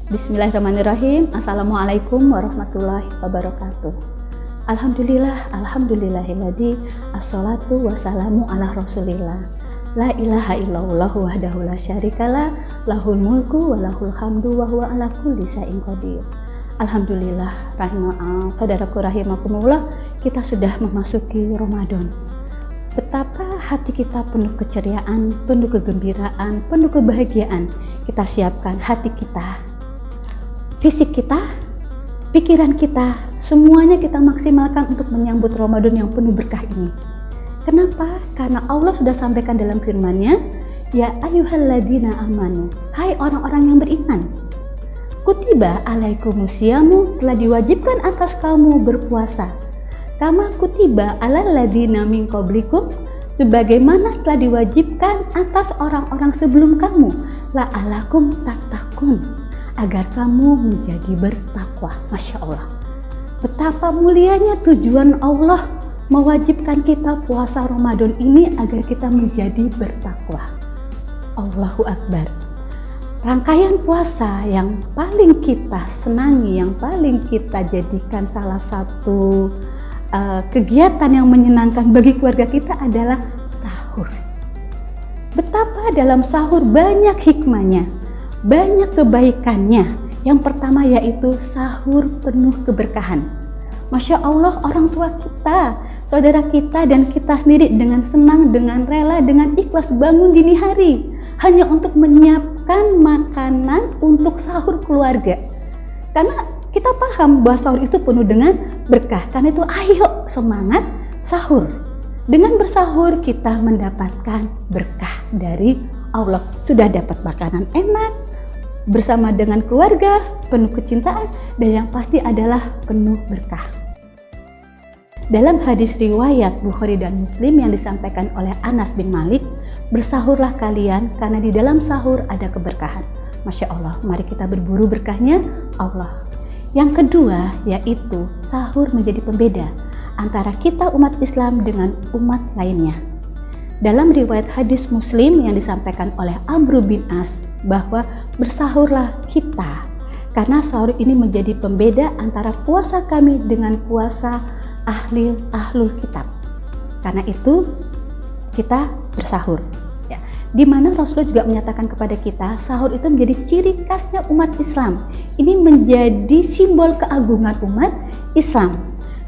Bismillahirrahmanirrahim. Assalamualaikum warahmatullahi wabarakatuh. Alhamdulillahilladzi assalatu wassalamu ala rasulillah. La ilaha illallah wahdahu la syarikalah, lahul mulku wa lahul hamdu wa huwa ala kulli syai'in qadir. Alhamdulillah, saudaraku rahimakumullah, kita sudah memasuki Ramadan. Betapa hati kita penuh keceriaan, penuh kegembiraan, penuh kebahagiaan. Kita siapkan hati kita, fisik kita, pikiran kita, semuanya kita maksimalkan untuk menyambut Ramadan yang penuh berkah ini. Kenapa? Karena Allah sudah sampaikan dalam firman-Nya, ya ayyuhalladzina amanu, hai orang-orang yang beriman, kutiba alaikumusyamu, telah diwajibkan atas kamu berpuasa, kama kutiba alal ladzina min qablikum, sebagaimana telah diwajibkan atas orang-orang sebelum kamu, la'alakum tattaqun, agar kamu menjadi bertakwa. Masya Allah, betapa mulianya tujuan Allah mewajibkan kita puasa Ramadan ini agar kita menjadi bertakwa. Allahu Akbar. Rangkaian puasa yang paling kita senangi, yang paling kita jadikan salah satu kegiatan yang menyenangkan bagi keluarga kita adalah sahur. Betapa dalam sahur banyak hikmahnya, banyak kebaikannya. Yang pertama yaitu sahur penuh keberkahan. Masya Allah, orang tua kita, saudara kita, dan kita sendiri dengan senang, dengan rela, dengan ikhlas bangun dini hari hanya untuk menyiapkan makanan untuk sahur keluarga. Karena kita paham bahwa sahur itu penuh dengan berkah. Karena itu ayo semangat sahur. Dengan bersahur kita mendapatkan berkah dari Allah. Sudah dapat makanan enak, bersama dengan keluarga, penuh kecintaan, dan yang pasti adalah penuh berkah. Dalam hadis riwayat Bukhari dan Muslim yang disampaikan oleh Anas bin Malik, bersahurlah kalian karena di dalam sahur ada keberkahan. Masya Allah, mari kita berburu berkahnya Allah. Yang kedua yaitu sahur menjadi pembeda antara kita umat Islam dengan umat lainnya. Dalam riwayat hadis Muslim yang disampaikan oleh Amr bin As, bahwa bersahurlah kita karena sahur ini menjadi pembeda antara puasa kami dengan puasa ahlul kitab. Karena itu kita bersahur. Di mana Rasulullah juga menyatakan kepada kita, sahur itu menjadi ciri khasnya umat Islam. Ini menjadi simbol keagungan umat Islam.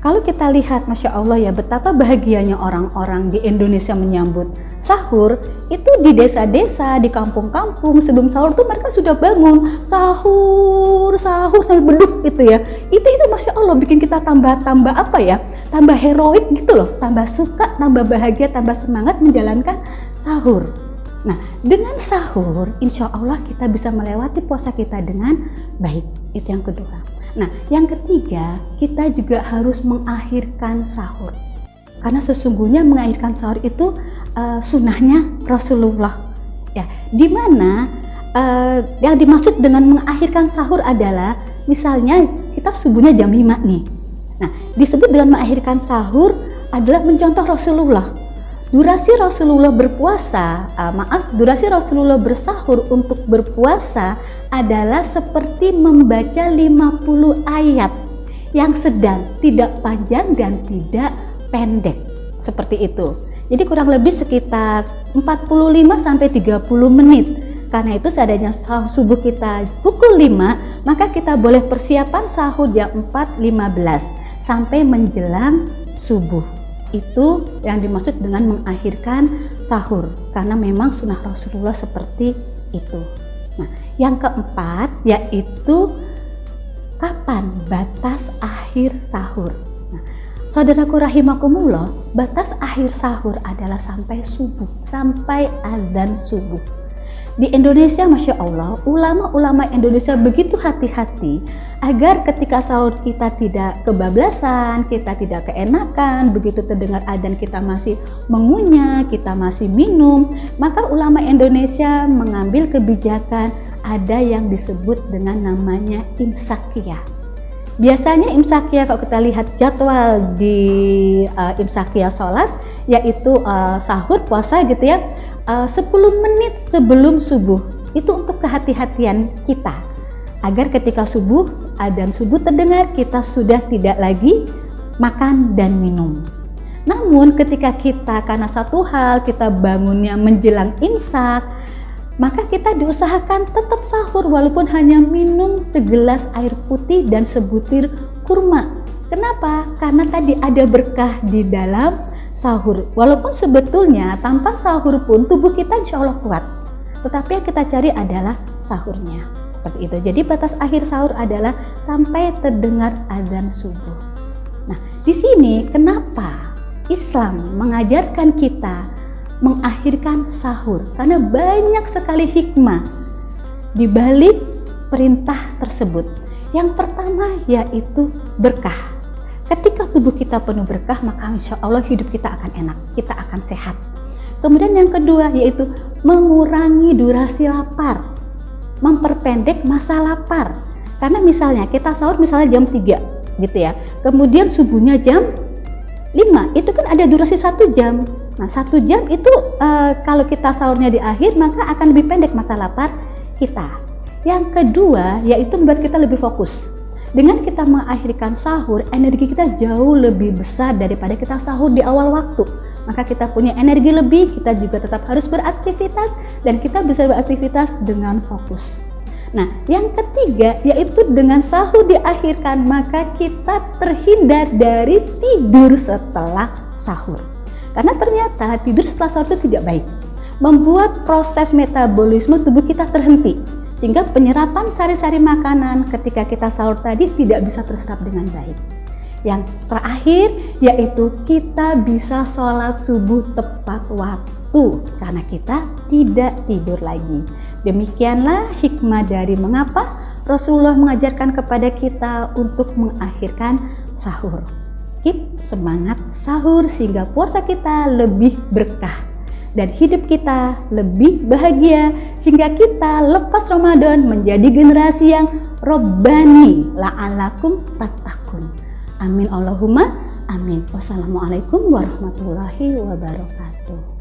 Kalau kita lihat, Masya Allah ya, betapa bahagianya orang-orang di Indonesia menyambut sahur. Itu di desa-desa, di kampung-kampung, sebelum sahur tuh mereka sudah bangun sahur sambil beduk gitu ya. Itu Masya Allah bikin kita tambah apa ya, tambah heroik gitu loh, tambah suka, tambah bahagia, tambah semangat menjalankan sahur. Nah, dengan sahur, insya Allah kita bisa melewati puasa kita dengan baik. Itu yang kedua. Nah, yang ketiga, kita juga harus mengakhirkan sahur. Karena sesungguhnya mengakhirkan sahur itu sunnahnya Rasulullah. Ya, dimana yang dimaksud dengan mengakhirkan sahur adalah, misalnya kita subuhnya jam 5 nih. Nah, disebut dengan mengakhirkan sahur adalah mencontoh Rasulullah. Durasi Rasulullah bersahur untuk berpuasa adalah seperti membaca 50 ayat yang sedang, tidak panjang dan tidak pendek. Seperti itu. Jadi kurang lebih sekitar 45 sampai 30 menit. Karena itu seadanya subuh kita pukul 5, maka kita boleh persiapan sahur jam 4.15 sampai menjelang subuh. Itu yang dimaksud dengan mengakhirkan sahur, karena memang sunnah Rasulullah seperti itu. Nah, yang keempat yaitu kapan batas akhir sahur. Nah, saudaraku rahimakumullah, batas akhir sahur adalah sampai subuh, sampai azan subuh. Di Indonesia, Masya Allah, ulama-ulama Indonesia begitu hati-hati agar ketika sahur kita tidak kebablasan, kita tidak keenakan, begitu terdengar adzan kita masih mengunyah, kita masih minum. Maka ulama Indonesia mengambil kebijakan, ada yang disebut dengan namanya imsakiyah. Biasanya imsakiyah, kalau kita lihat jadwal di imsakiyah sholat, yaitu sahur, puasa gitu ya, 10 menit sebelum subuh. Itu untuk kehati-hatian kita. agar ketika subuh, adzan subuh terdengar, kita sudah tidak lagi makan dan minum. Namun ketika kita karena satu hal kita bangunnya menjelang imsak, maka kita diusahakan tetap sahur walaupun hanya minum segelas air putih dan sebutir kurma. Kenapa? Karena tadi ada berkah di dalam sahur. Walaupun sebetulnya tanpa sahur pun tubuh kita insya Allah kuat. Tetapi yang kita cari adalah sahurnya. Seperti itu. Jadi batas akhir sahur adalah sampai terdengar adzan subuh. Nah, di sini kenapa Islam mengajarkan kita mengakhirkan sahur? Karena banyak sekali hikmah di balik perintah tersebut. Yang pertama yaitu berkah. Ketika tubuh kita penuh berkah, maka insya Allah hidup kita akan enak, kita akan sehat. Kemudian yang kedua yaitu mengurangi durasi lapar, memperpendek masa lapar. Karena misalnya kita sahur misalnya jam 3 gitu ya, kemudian subuhnya jam 5, itu kan ada durasi 1 jam. Nah 1 jam itu kalau kita sahurnya di akhir, maka akan lebih pendek masa lapar kita. Yang kedua yaitu membuat kita lebih fokus. Dengan kita mengakhirkan sahur, energi kita jauh lebih besar daripada kita sahur di awal waktu. Maka kita punya energi lebih, kita juga tetap harus beraktivitas dan kita bisa beraktivitas dengan fokus. Nah, yang ketiga yaitu dengan sahur diakhirkan, maka kita terhindar dari tidur setelah sahur. Karena ternyata tidur setelah sahur itu tidak baik. Membuat proses metabolisme tubuh kita terhenti. Sehingga penyerapan sari-sari makanan ketika kita sahur tadi tidak bisa terserap dengan baik. Yang terakhir yaitu kita bisa sholat subuh tepat waktu karena kita tidak tidur lagi. Demikianlah hikmah dari mengapa Rasulullah mengajarkan kepada kita untuk mengakhirkan sahur. Keep semangat sahur sehingga puasa kita lebih berkah dan hidup kita lebih bahagia sehingga kita lepas Ramadan menjadi generasi yang robbani la'alakum tattaqun. Amin Allahumma amin. Wassalamualaikum warahmatullahi wabarakatuh.